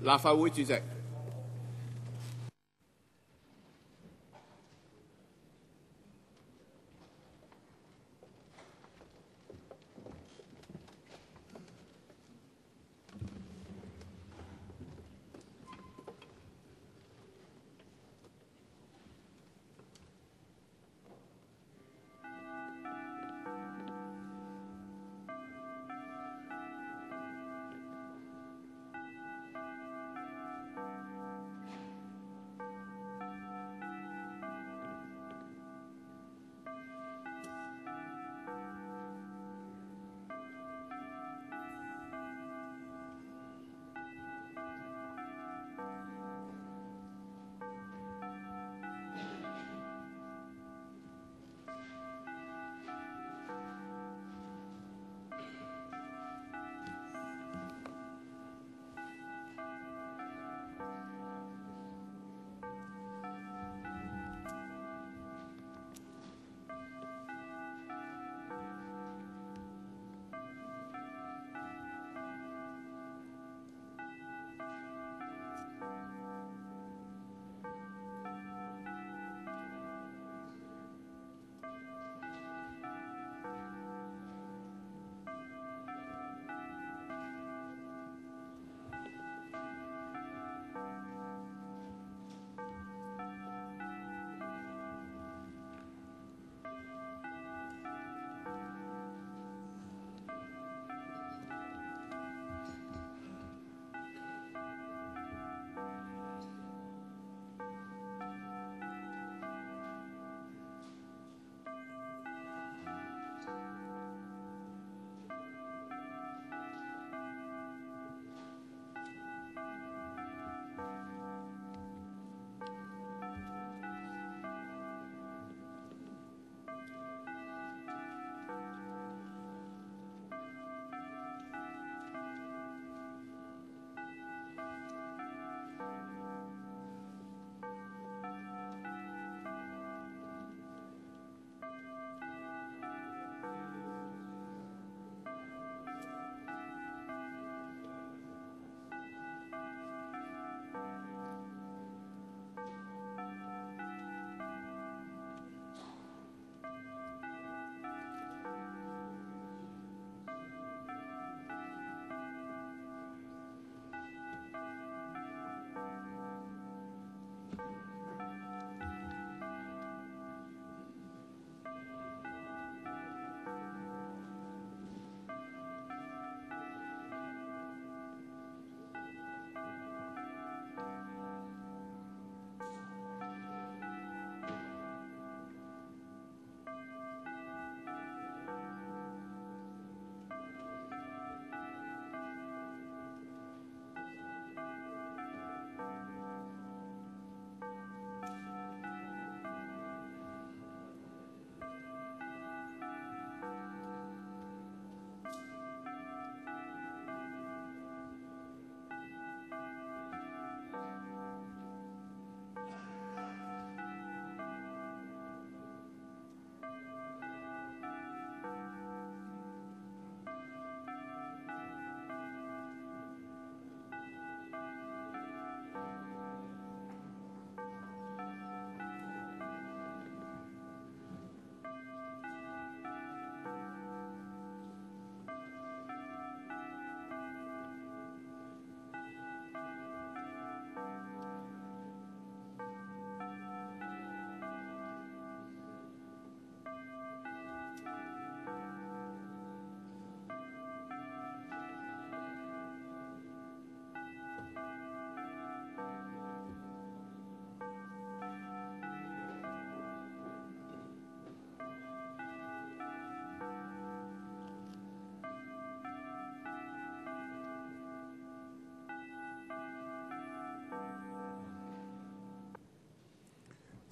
立法會主席。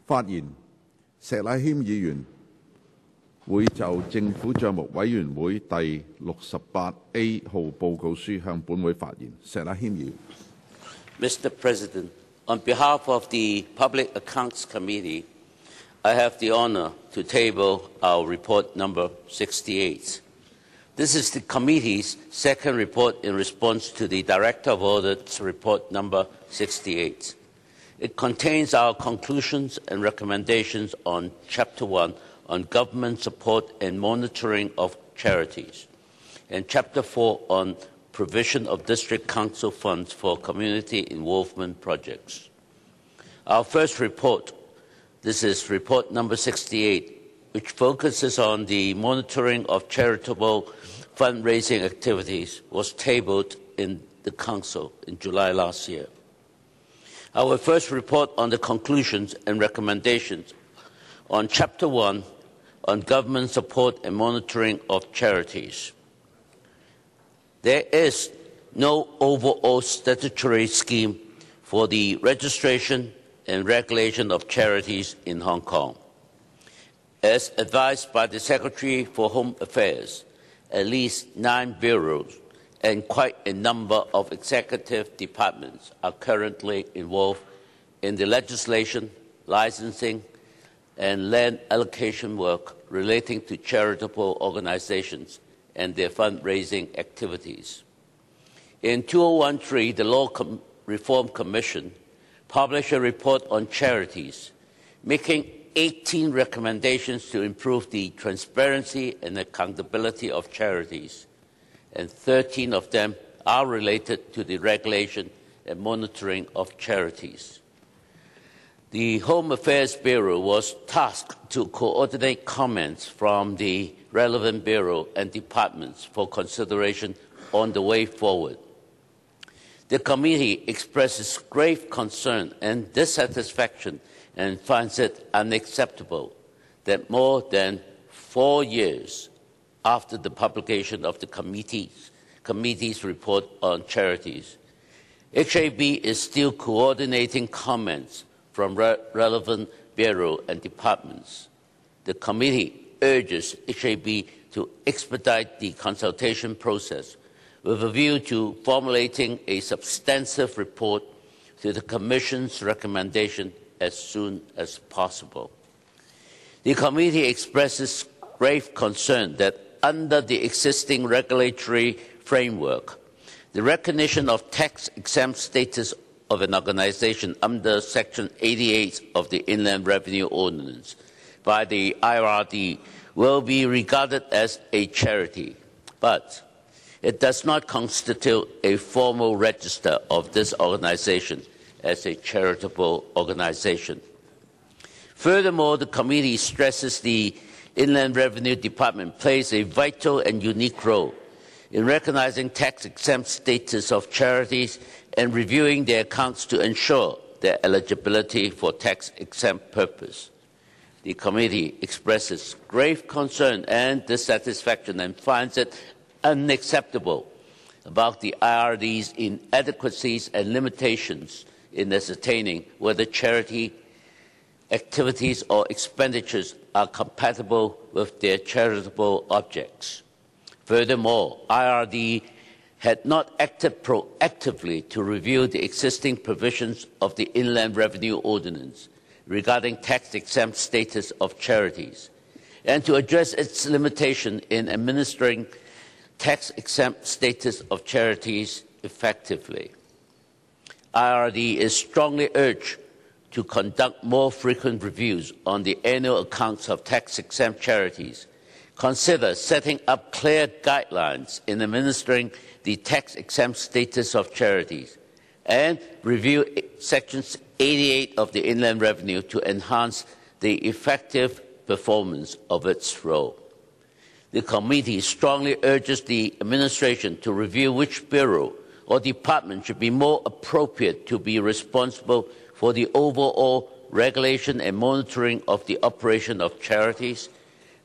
發言，石禮謙議員會就政府帳目委員會第68A 號報告書向本會發言。石禮謙議員。Mr. President, on behalf of the Public Accounts Committee, I have the honor to table our report number 68. This is the committee's second report in response to the Director of Audit's report number 68. It contains our conclusions and recommendations on Chapter 1 on government support and monitoring of charities, and Chapter 4 on provision of District Council funds for community involvement projects. Our first report, this is report number 68, which focuses on the monitoring of charitable fundraising activities, was tabled in the Council in July last year. Our first report on the conclusions and recommendations on Chapter 1 on government support and monitoring of charities. There is no overall statutory scheme for the registration and regulation of charities in Hong Kong. As advised by the Secretary for Home Affairs, at least 9 bureaus and quite a number of executive departments are currently involved in the legislation, licensing, and land allocation work relating to charitable organizations and their fundraising activities. In 2013, the Law Reform Commission published a report on charities, making 18 recommendations to improve the transparency and accountability of charities, and 13 of them are related to the regulation and monitoring of charities. The Home Affairs Bureau was tasked to coordinate comments from the relevant bureau and departments for consideration on the way forward. The committee expresses grave concern and dissatisfaction and finds it unacceptable that more than 4 years after the publication of the committee's report on charities, HAB is still coordinating comments from relevant bureau and departments. The committee urges HAB to expedite the consultation process with a view to formulating a substantive report to the Commission's recommendation as soon as possible. The committee expresses grave concern that under the existing regulatory framework, the recognition of tax-exempt status of an organization under Section 88 of the Inland Revenue Ordinance by the IRD will be regarded as a charity, but it does not constitute a formal register of this organization as a charitable organization. Furthermore, the committee stresses the Inland Revenue Department plays a vital and unique role in recognizing tax-exempt status of charities and reviewing their accounts to ensure their eligibility for tax-exempt purpose. The committee expresses grave concern and dissatisfaction and finds it unacceptable about the IRD's inadequacies and limitations in ascertaining whether charity activities or expenditures are compatible with their charitable objects. Furthermore, IRD had not acted proactively to review the existing provisions of the Inland Revenue Ordinance regarding tax-exempt status of charities, and to address its limitation in administering tax-exempt status of charities effectively. IRD is strongly urged to conduct more frequent reviews on the annual accounts of tax-exempt charities, consider setting up clear guidelines in administering the tax-exempt status of charities, and review Section 88 of the Inland Revenue to enhance the effective performance of its role. The committee strongly urges the administration to review which bureau or department should be more appropriate to be responsible for the overall regulation and monitoring of the operation of charities,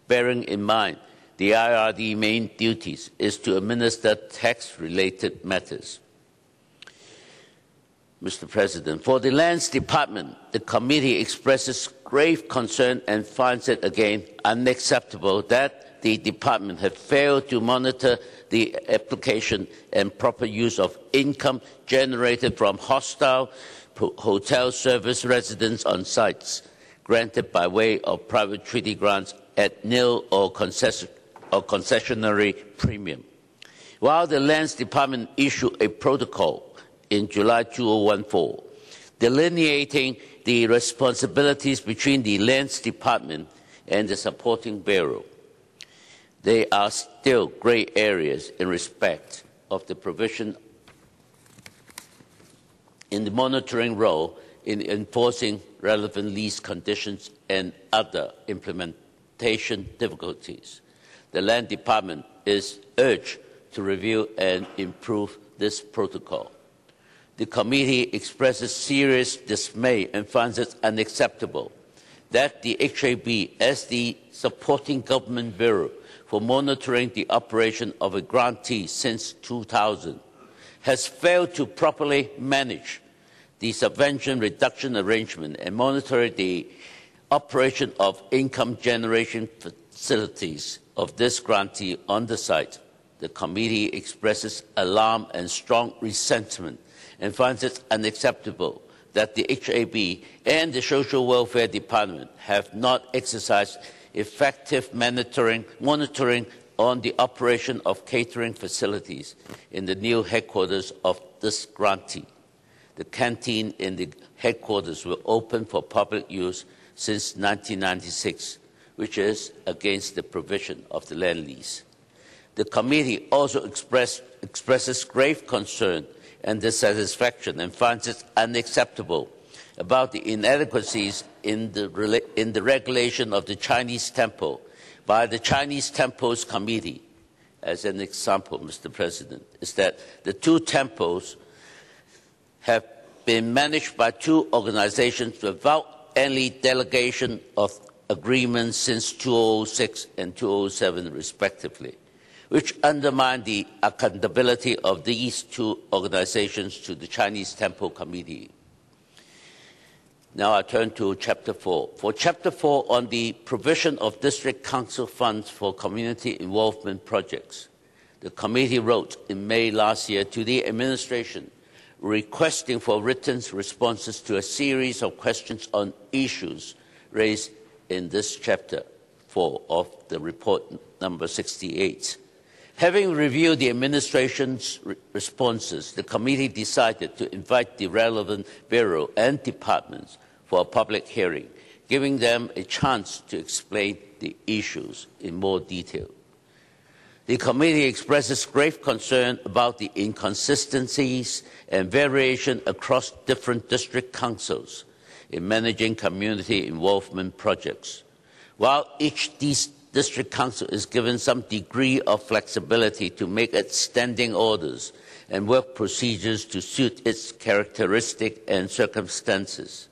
bearing in mind the IRD's main duties is to administer tax-related matters. Mr. President, for the Lands Department, the committee expresses grave concern and finds it again unacceptable that the department had failed to monitor the application and proper use of income generated from hostile hotel service residents on sites granted by way of private treaty grants at nil or concessionary premium. While the Lands Department issued a protocol in July 2014, delineating the responsibilities between the Lands Department and the supporting bureau, there are still gray areas in respect of the provision in the monitoring role in enforcing relevant lease conditions and other implementation difficulties. The Land Department is urged to review and improve this protocol. The committee expresses serious dismay and finds it unacceptable that the HAB, as the supporting government bureau for monitoring the operation of a grantee since 2000, has failed to properly manage the subvention reduction arrangement and monitor the operation of income generation facilities of this grantee on the site. The committee expresses alarm and strong resentment and finds it unacceptable that the HAB and the Social Welfare Department have not exercised effective monitoring on the operation of catering facilities in the new headquarters of this grantee. The canteen in the headquarters were open for public use since 1996, which is against the provision of the land lease. The committee also expresses grave concern and dissatisfaction and finds it unacceptable about the inadequacies in the regulation of the Chinese temple by the Chinese Temples Committee. As an example, Mr. President, is that the two temples have been managed by two organizations without any delegation of agreements since 2006 and 2007, respectively, which undermine the accountability of these two organizations to the Chinese Temple Committee. Now I turn to Chapter 4. For Chapter 4 on the provision of District Council funds for community involvement projects, the committee wrote in May last year to the administration requesting for written responses to a series of questions on issues raised in this Chapter 4 of the report number 68. Having reviewed the administration's responses, the committee decided to invite the relevant bureau and departments for a public hearing, giving them a chance to explain the issues in more detail. The committee expresses grave concern about the inconsistencies and variation across different district councils in managing community involvement projects. While each district council is given some degree of flexibility to make its standing orders and work procedures to suit its characteristics and circumstances,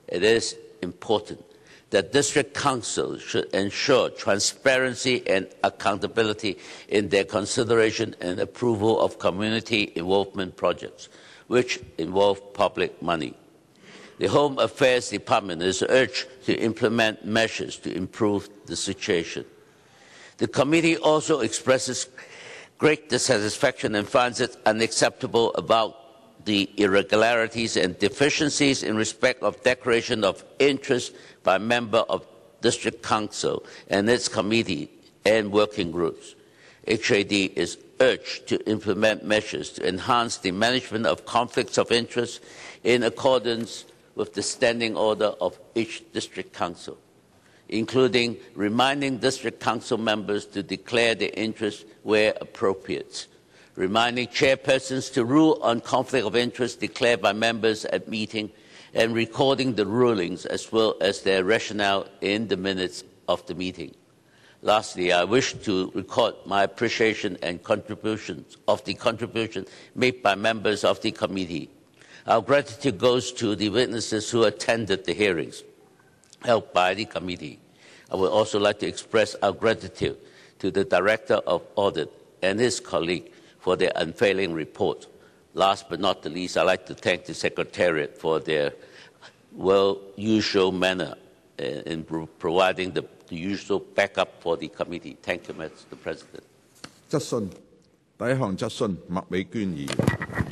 it is important that district councils should ensure transparency and accountability in their consideration and approval of community involvement projects, which involve public money. The Home Affairs Department is urged to implement measures to improve the situation. The committee also expresses great dissatisfaction and finds it unacceptable about the irregularities and deficiencies in respect of declaration of interest by member of District Council and its committee and working groups. HAD is urged to implement measures to enhance the management of conflicts of interest in accordance with the standing order of each District Council, including reminding District Council members to declare their interest where appropriate, reminding chairpersons to rule on conflict of interest declared by members at meeting, and recording the rulings as well as their rationale in the minutes of the meeting. Lastly, I wish to record my appreciation and contribution made by members of the committee. Our gratitude goes to the witnesses who attended the hearings held by the committee. I would also like to express our gratitude to the Director of Audit and his colleague for their unfailing report. Last but not the least, I'd like to thank the Secretariat for their usual manner in providing the usual backup for the committee. Thank you, Mr. President. 質詢，第一項質詢，麥美娟議員。